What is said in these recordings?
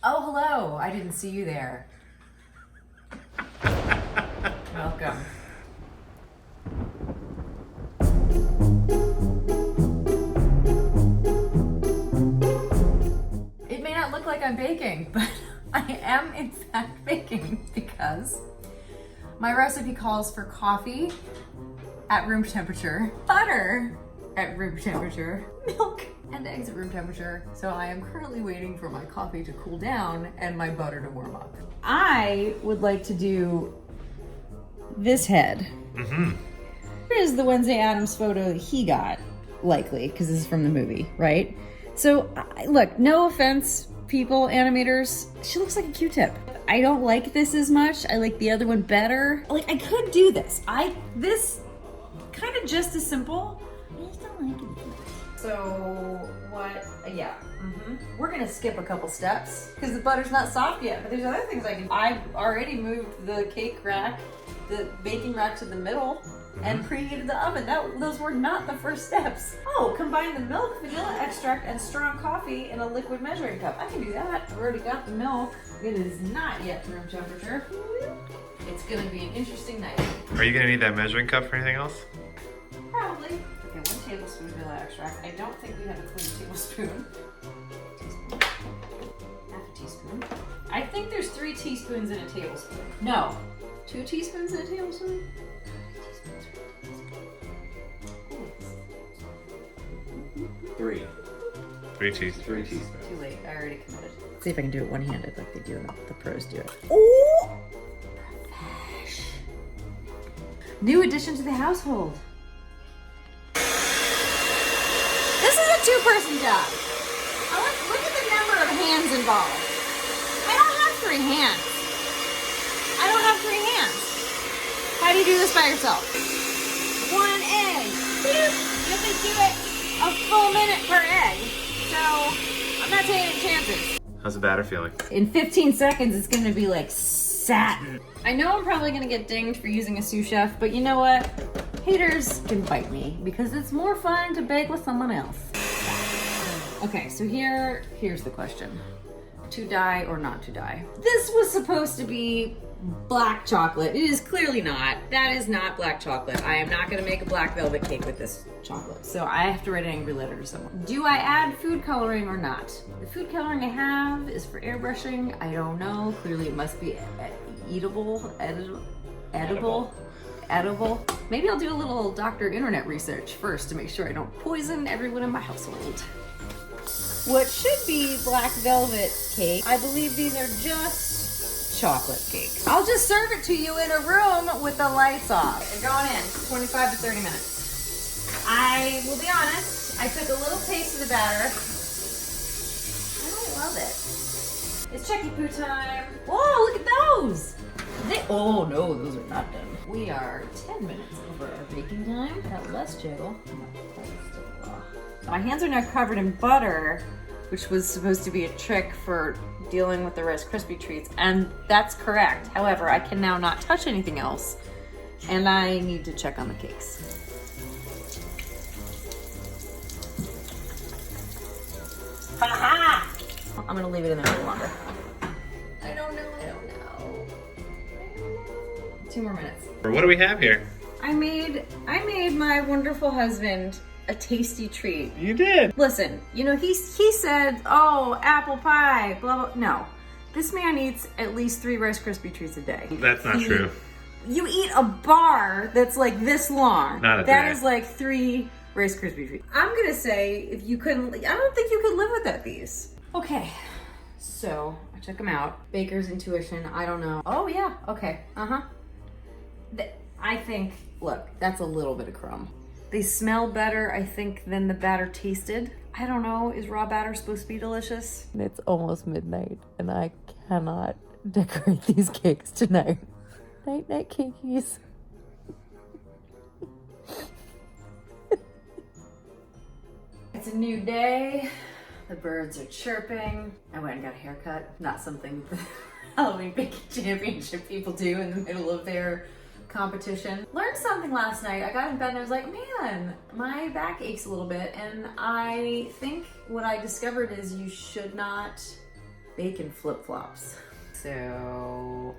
Oh, hello. I didn't see you there. Welcome. It may not look like I'm baking, but I am in fact baking because my recipe calls for coffee at room temperature, butter at room temperature, milk and eggs at room temperature. So I am currently waiting for my coffee to cool down and my butter to warm up. I would like to do this head. Mm-hmm. Here's the Wednesday Addams photo that he got, likely, because this is from the movie, right? So, look, no offense, people, animators, she looks like a Q-tip. I don't like this as much. I like the other one better. Like, I could do this. This kind of just as simple. I just don't like it. So, what, yeah. We're gonna skip a couple steps because the butter's not soft yet, but there's other things I can do. I've already moved the cake rack, the baking rack to the middle and preheated the oven. Those were not the first steps. Oh, combine the milk, vanilla extract, and strong coffee in a liquid measuring cup. I can do that. I've already got the milk. It is not yet room temperature. It's gonna be an interesting night. Are you gonna need that measuring cup for anything else? Probably. Okay, 1 tablespoon vanilla extract. I don't think we have a clean tablespoon. Half a teaspoon. I think there's 3 teaspoons in a tablespoon. No, 2 teaspoons in a tablespoon? 3. 3 teaspoons. 3 teaspoons. Too late. I already committed. Let's see if I can do it one-handed like they do. The pros do it. Oh! Profesh. New addition to the household. This is a 2-person job. Look at the number of hands involved. I don't have 3 hands. I don't have 3 hands. How do you do this by yourself? 1 egg. You have to do it a full minute per egg. So I'm not taking any chances. How's the batter feeling? In 15 seconds, it's gonna be like satin. I know I'm probably gonna get dinged for using a sous chef, but you know what? Haters can bite me because it's more fun to bake with someone else. Okay, so here's the question. To die or not to die? This was supposed to be black chocolate. It is clearly not. That is not black chocolate. I am not gonna make a black velvet cake with this chocolate. So I have to write an angry letter to someone. Do I add food coloring or not? The food coloring I have is for airbrushing. I don't know. Clearly it must be edible. Maybe I'll do a little Dr. Internet research first to make sure I don't poison everyone in my household. What should be black velvet cake, I believe these are just chocolate cake. I'll just serve it to you in a room with the lights off. They're going in 25 to 30 minutes. I will be honest, I took a little taste of the batter. I don't love it. It's Checky Poo time. Whoa, look at those. Oh no, those are not done. We are 10 minutes over our baking time. Got less jiggle. My hands are now covered in butter, which was supposed to be a trick for dealing with the Rice Krispie treats, and that's correct. However, I can now not touch anything else, and I need to check on the cakes. Ha-ha! I'm gonna leave it in there a little longer. I don't know. 2 more minutes. What do we have here? I made my wonderful husband a tasty treat. You did. Listen, you know, he said, oh, apple pie, blah, blah. No, this man eats at least 3 Rice Krispie treats a day. That's not true. You eat a bar that's like this long. Not a That day. is like 3 Rice Krispie treats. I'm gonna say if you couldn't, I don't think you could live without these. Okay, so I took them out. Baker's intuition, I don't know. Oh yeah, okay, I think, look, that's a little bit of crumb. They smell better, I think, than the batter tasted. I don't know, is raw batter supposed to be delicious? It's almost midnight and I cannot decorate these cakes tonight. Night, night, cakeys. It's a new day. The birds are chirping. I went and got a haircut. Not something the Halloween Baking Championship people do in the middle of their competition. Learned something last night. I got in bed and I was like, man, my back aches a little bit. And I think what I discovered is you should not bacon flip-flops. So,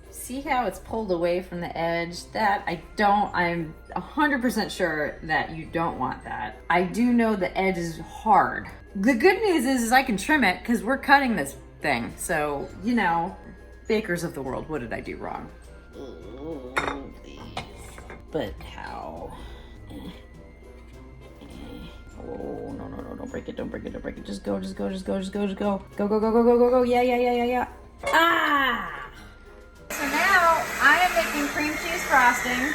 see how it's pulled away from the edge? I'm 100% sure that you don't want that. I do know the edge is hard. The good news is I can trim it because we're cutting this thing. So, you know, bakers of the world, what did I do wrong? Oh, please. But how? Oh, no, don't break it, don't break it. Just go. Go. Yeah. Ah! So now I am making cream cheese frosting.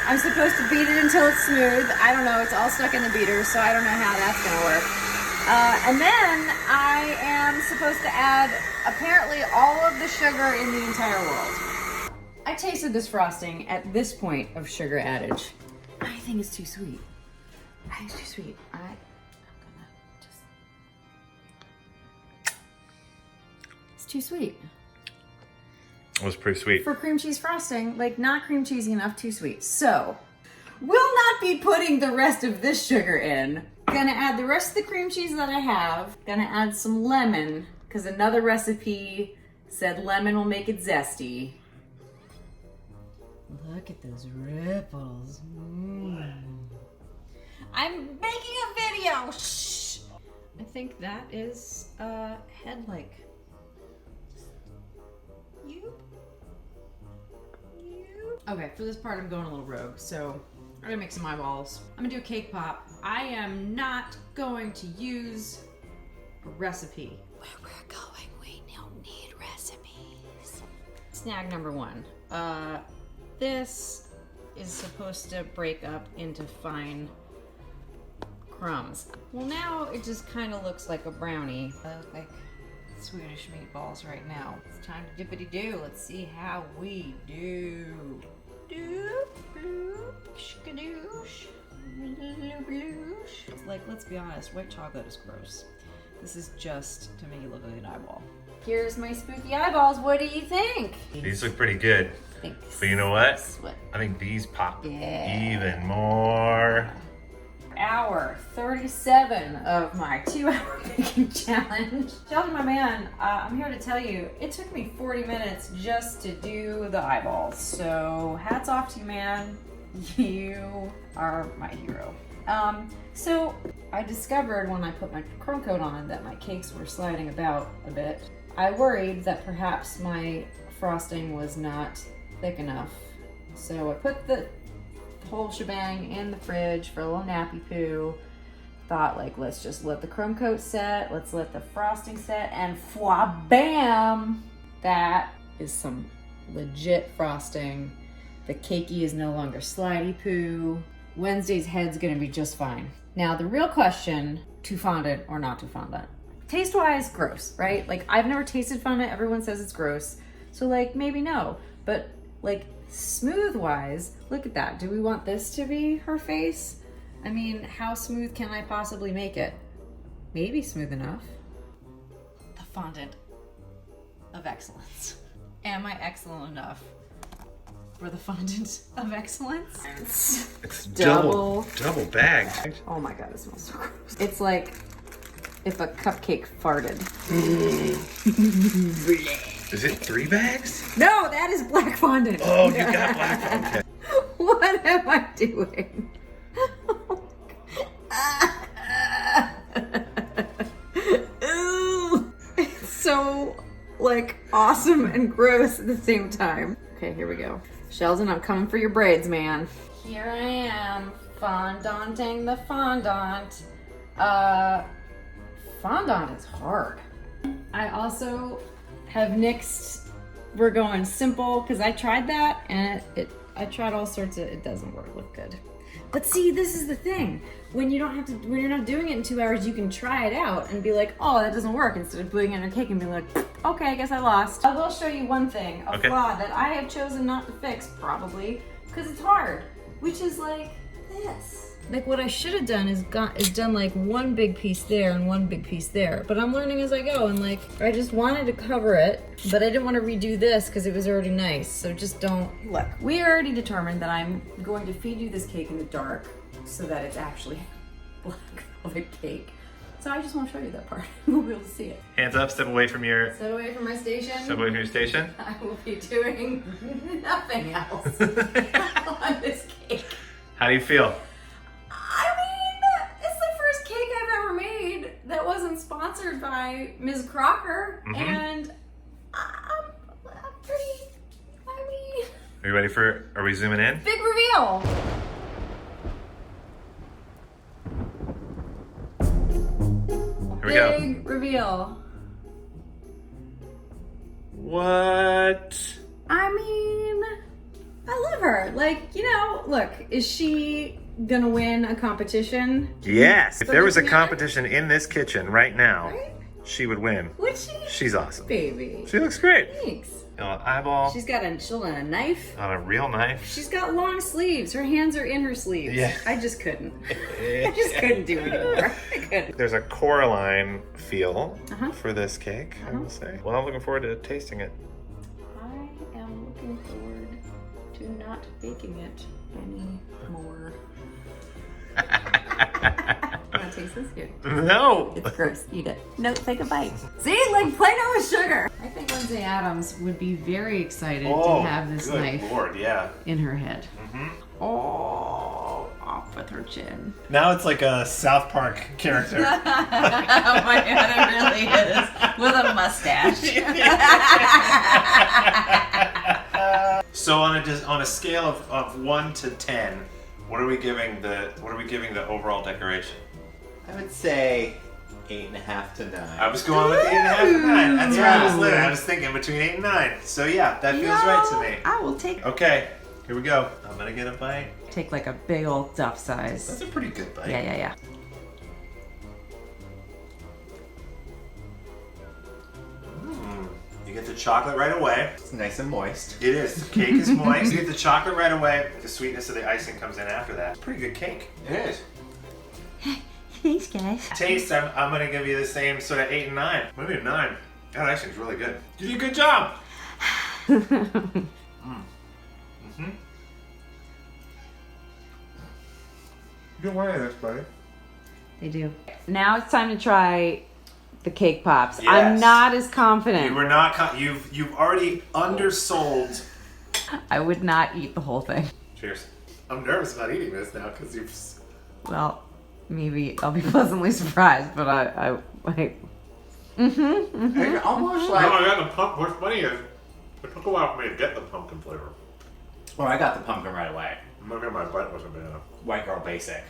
I'm supposed to beat it until it's smooth. I don't know, it's all stuck in the beater, so I don't know how that's gonna work. And then I am supposed to add apparently all of the sugar in the entire world. I tasted this frosting at this point of sugar adage. I think it's too sweet. I'm gonna just... It's too sweet. It was pretty sweet. For cream cheese frosting, like not cream cheesy enough, too sweet. So, will not be putting the rest of this sugar in. Gonna add the rest of the cream cheese that I have. Gonna add some lemon, because another recipe said lemon will make it zesty. Look at those ripples. I'm making a video. Shh. I think that is head-like. Okay, for this part I'm going a little rogue, so I'm gonna make some eyeballs. I'm gonna do a cake pop. I am not going to use a recipe. Where we're going, we don't need recipes. Snag number one. This is supposed to break up into fine crumbs. Well, now it just kind of looks like a brownie. Like Swedish meatballs right now. It's time to dippity-doo. Let's see how we do. It's like, let's be honest, white chocolate is gross. This is just to make it look like an eyeball. Here's my spooky eyeballs. What do you think? These look pretty good. Thanks. But you know what? I think these pop even more. Hour 37 of my 2-hour baking challenge. Sheldon, my man, I'm here to tell you, it took me 40 minutes just to do the eyeballs. So hats off to you, man. You are my hero. So I discovered when I put my chrome coat on that my cakes were sliding about a bit. I worried that perhaps my frosting was not thick enough. So I put the whole shebang in the fridge for a little nappy poo. Thought, like, let's just let the chrome coat set, let's let the frosting set, and bam! That is some legit frosting. The cakey is no longer slidey poo. Wednesday's head's gonna be just fine. Now, the real question, too fondant or not too fondant? Taste-wise, gross, right? Like, I've never tasted fondant, everyone says it's gross. So, like, maybe no. But, like, smooth-wise, look at that. Do we want this to be her face? I mean, how smooth can I possibly make it? Maybe smooth enough. The fondant of excellence. Am I excellent enough for the fondant of excellence? It's double bagged. Oh my god, it smells so gross. It's like if a cupcake farted. Is it 3 bags? No, that is black fondant. Oh, you got black fondant. What am I doing? It's so, like, awesome and gross at the same time. Okay, here we go. Sheldon, I'm coming for your braids, man. Here I am, fondanting the fondant. Fondant is hard. I also have nixed, we're going simple, because I tried that, and I tried all sorts of, it doesn't look good. But see, this is the thing. When you're not doing it in 2 hours, you can try it out and be like, oh, that doesn't work, instead of putting it in a cake and being like, okay, I guess I lost. I will show you one thing, a flaw that I have chosen not to fix, probably, because it's hard, which is like this. Like, what I should have done is done like one big piece there and one big piece there. But I'm learning as I go, and like, I just wanted to cover it, but I didn't want to redo this because it was already nice. So just don't, look. We already determined that I'm going to feed you this cake in the dark so that it's actually black velvet cake. So I just won't show you that part. We'll be able to see it. Hands up, step away from your Step away from my station. step away from your station. I will be doing nothing else on this cake. How do you feel? I mean, it's the first cake I've ever made that wasn't sponsored by Ms. Crocker, and I'm pretty, I mean... Are you ready for, are we zooming in? Big reveal! Here we go. Big reveal. What? I mean, I love her. Like, you know, look, is she gonna win a competition? Yes. If For there the was a piano? competition in this kitchen right now, Right? she would win. Would she? She's awesome. Baby. She looks great. Thanks. You know, an eyeball She's got a knife. on a real knife. She's got long sleeves. Her hands are in her sleeves. Yeah. I just couldn't. I just couldn't do it anymore. I couldn't. There's a Coraline feel Uh-huh. for this cake, I will say. Well, I'm looking forward to tasting it. I am looking forward to not baking it anymore. Want to taste this? Here. No! It's gross. Eat it. No, take a bite. See, like Play-Doh with sugar. I think Wednesday Addams would be very excited to have this knife Lord, yeah. in her head. Oh, off with her chin. Now it's like a South Park character. Oh my god, it really is. With a mustache. So on a scale of 1 to 10, what are we giving the overall decoration? I would say 8.5 to 9. I was going with 8.5 to 9. That's where I was living. I was thinking between 8 and 9. So yeah, that feels right to me. I will take Okay, here we go. I'm gonna get a bite. take like a big old duff size. That's a pretty good bite. Yeah. You get the chocolate right away. It's nice and moist. It is. The cake is moist. You get the chocolate right away. The sweetness of the icing comes in after that. It's a pretty good cake. It is. Thanks, guys. Taste, I'm gonna give you the same sort of 8 and 9. Maybe a 9. That icing's really good. You did a good job. You don't want any of this, buddy. They do. Now it's time to try the cake pops. Yes. I'm not as confident. You were not. You've already undersold. I would not eat the whole thing. Cheers. I'm nervous about eating this now because you've. Well, maybe I'll be pleasantly surprised, but I It's almost No, like... I got the pump. What's funny is it took a while for me to get the pumpkin flavor. Oh, I got the pumpkin right away. Maybe my bite wasn't big enough. White girl basic.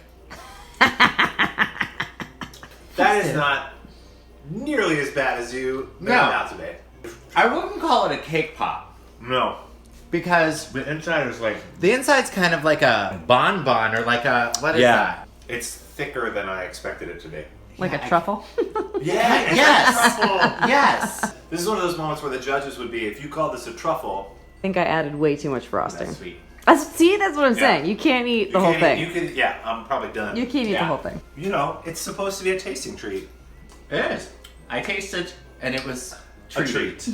That is not nearly as bad as you made it out to be. I wouldn't call it a cake pop. No. Because The inside is like. the inside's kind of like a bonbon or like a... What is that? It's thicker than I expected it to be. like a truffle. Yeah. It's Yes. a truffle. Yes. This is one of those moments where the judges would be, if you called this a truffle, I think I added way too much frosting. that's sweet. See, that's what I'm saying. You can't eat the whole thing. You can. Yeah, I'm probably done. You can't eat the Yeah. whole thing. You know, it's supposed to be a tasting treat. It is. I tasted and it was A treat.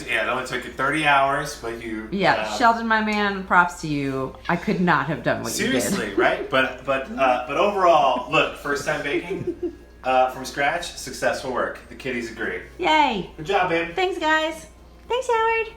Yeah, it only took you 30 hours, but you. Yeah, Sheldon, my man, props to you. I could not have done what Seriously, you did. right? But overall, look, first time baking from scratch, successful work. The kiddies agree. Yay! Good job, babe. Thanks, guys. Thanks, Howard.